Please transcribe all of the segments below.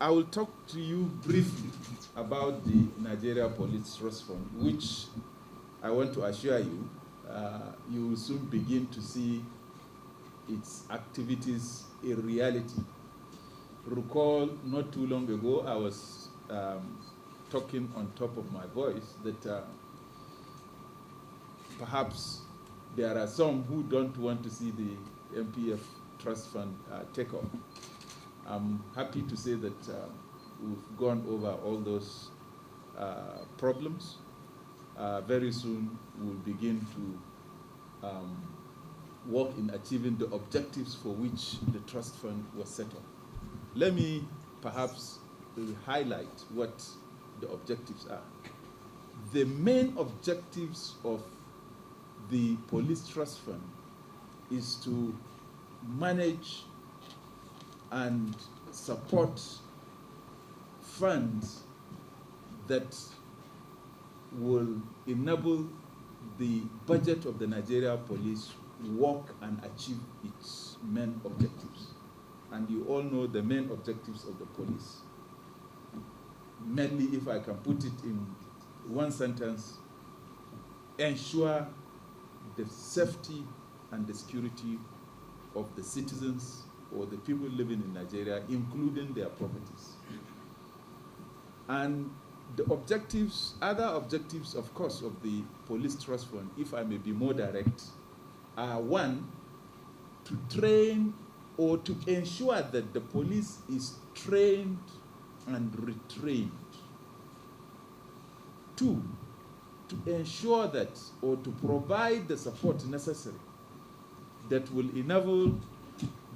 I will talk to you briefly about the Nigeria Police Trust Fund, which I want to assure you, you will soon begin to see its activities in reality. Recall not too long ago, I was talking on top of my voice that perhaps there are some who don't want to see the MPF Trust Fund take off. I'm happy to say that we've gone over all those problems. Very soon we'll begin to work in achieving the objectives for which the trust fund was set up. Let me perhaps highlight what the objectives are. The main objectives of the Police Trust Fund is to manage and support funds that will enable the budget of the Nigeria Police work and achieve its main objectives. And you all know the main objectives of the police. Mainly, if I can put it in one sentence, ensure the safety and the security of the citizens or the people living in Nigeria, including their properties. And the objectives, other objectives, of course, of the Police Trust Fund, if I may be more direct, are one, to train or to ensure that the police is trained and retrained. Two, to ensure that or to provide the support necessary that will enable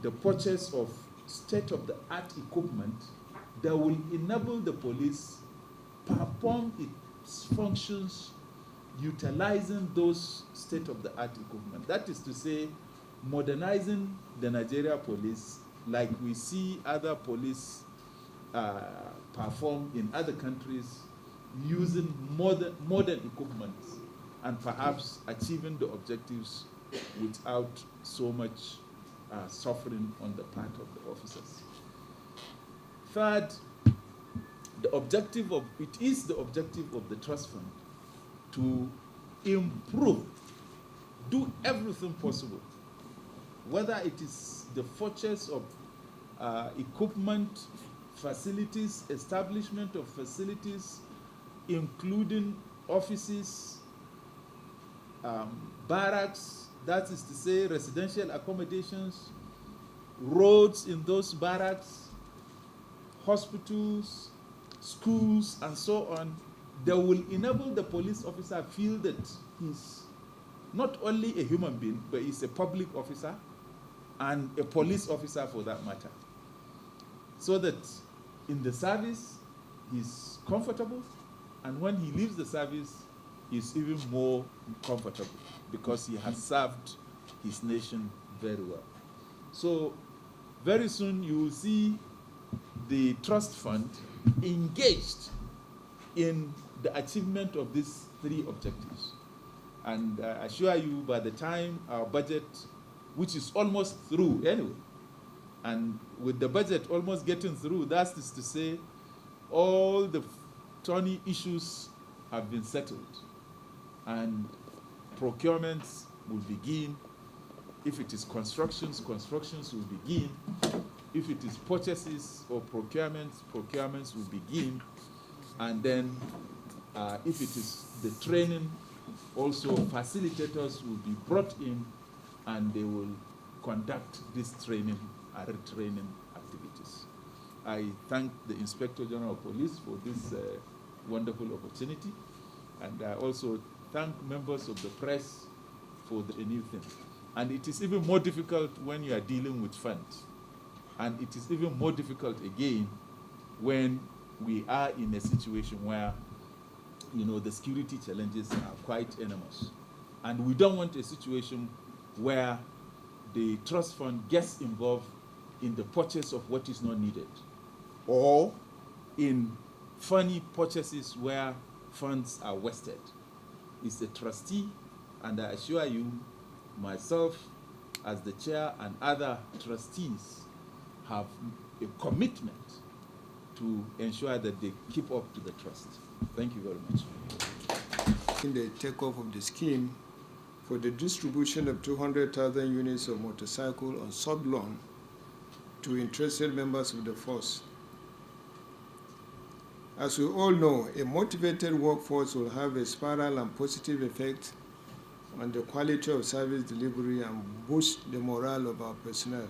the purchase of state-of-the-art equipment that will enable the police perform its functions utilizing those state-of-the-art equipment. That is to say, modernizing the Nigeria police like we see other police perform in other countries, using modern equipment and perhaps achieving the objectives without so much suffering on the part of the officers. Third, it is the objective of the trust fund to improve, do everything possible, whether it is the purchase of equipment, facilities, establishment of facilities, including offices, barracks, that is to say residential accommodations, roads in those barracks, hospitals, schools, and so on, that will enable the police officer feel that he's not only a human being, but he's a public officer and a police officer for that matter. So that in the service, he's comfortable, and when he leaves the service, he's even more comfortable because he has served his nation very well. So very soon you will see the trust fund engaged in the achievement of these three objectives. And I assure you, by the time our budget, which is almost through anyway, and with the budget almost getting through, that is to say, all the thorny issues have been settled, and procurements will begin. If it is constructions will begin. If it is purchases or procurements will begin. And then if it is the training, also facilitators will be brought in, and they will conduct this training and retraining activities. I thank the Inspector General of Police for this wonderful opportunity, and I also thank members of the press for the new thing. And it is even more difficult when you are dealing with funds. And it is even more difficult again when we are in a situation where, you know, the security challenges are quite enormous. And we don't want a situation where the trust fund gets involved in the purchase of what is not needed, or in funny purchases where funds are wasted. It's a trustee, and I assure you, myself as the chair and other trustees have a commitment to ensure that they keep up to the trust. Thank you very much. In the takeoff of the scheme for the distribution of 200,000 units of motorcycle on sub-loan to interested members of the force. As we all know, a motivated workforce will have a spiral and positive effect on the quality of service delivery and boost the morale of our personnel.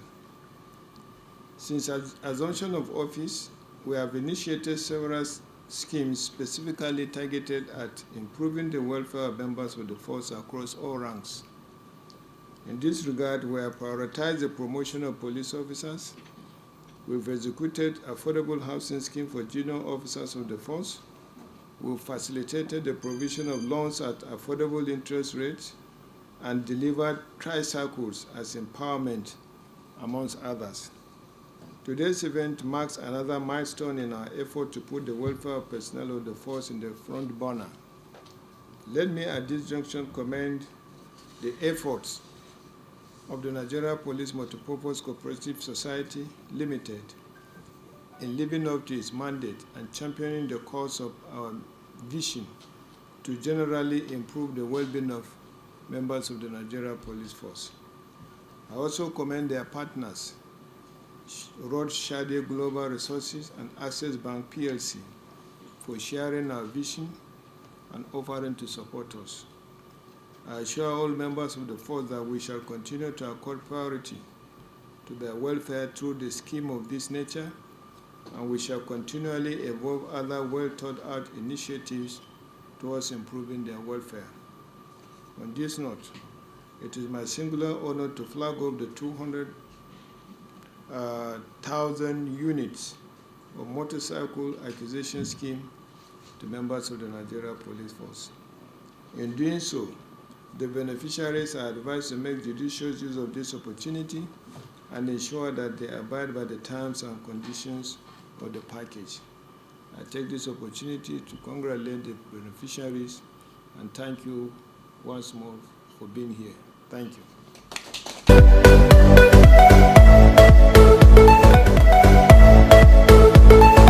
Since assumption of office, we have initiated several schemes specifically targeted at improving the welfare of members of the force across all ranks. In this regard, we have prioritized the promotion of police officers. We've executed affordable housing scheme for junior officers of the force. We've facilitated the provision of loans at affordable interest rates and delivered tricycles as empowerment, amongst others. Today's event marks another milestone in our effort to put the welfare of personnel of the force in the front burner. Let me at this junction commend the efforts of the Nigeria Police Multipurpose Cooperative Society Limited in living up to its mandate and championing the cause of our vision to generally improve the well-being of members of the Nigeria Police Force. I also commend their partners, Rothschild Global Resources and Access Bank PLC, for sharing our vision and offering to support us. I assure all members of the force that we shall continue to accord priority to their welfare through the scheme of this nature, and we shall continually evolve other well-thought-out initiatives towards improving their welfare. On this note, it is my singular honor to flag off the 200,000 units of motorcycle acquisition scheme to members of the Nigeria Police Force. In doing so, the beneficiaries are advised to make judicious use of this opportunity and ensure that they abide by the terms and conditions of the package. I take this opportunity to congratulate the beneficiaries and thank you once more for being here. Thank you.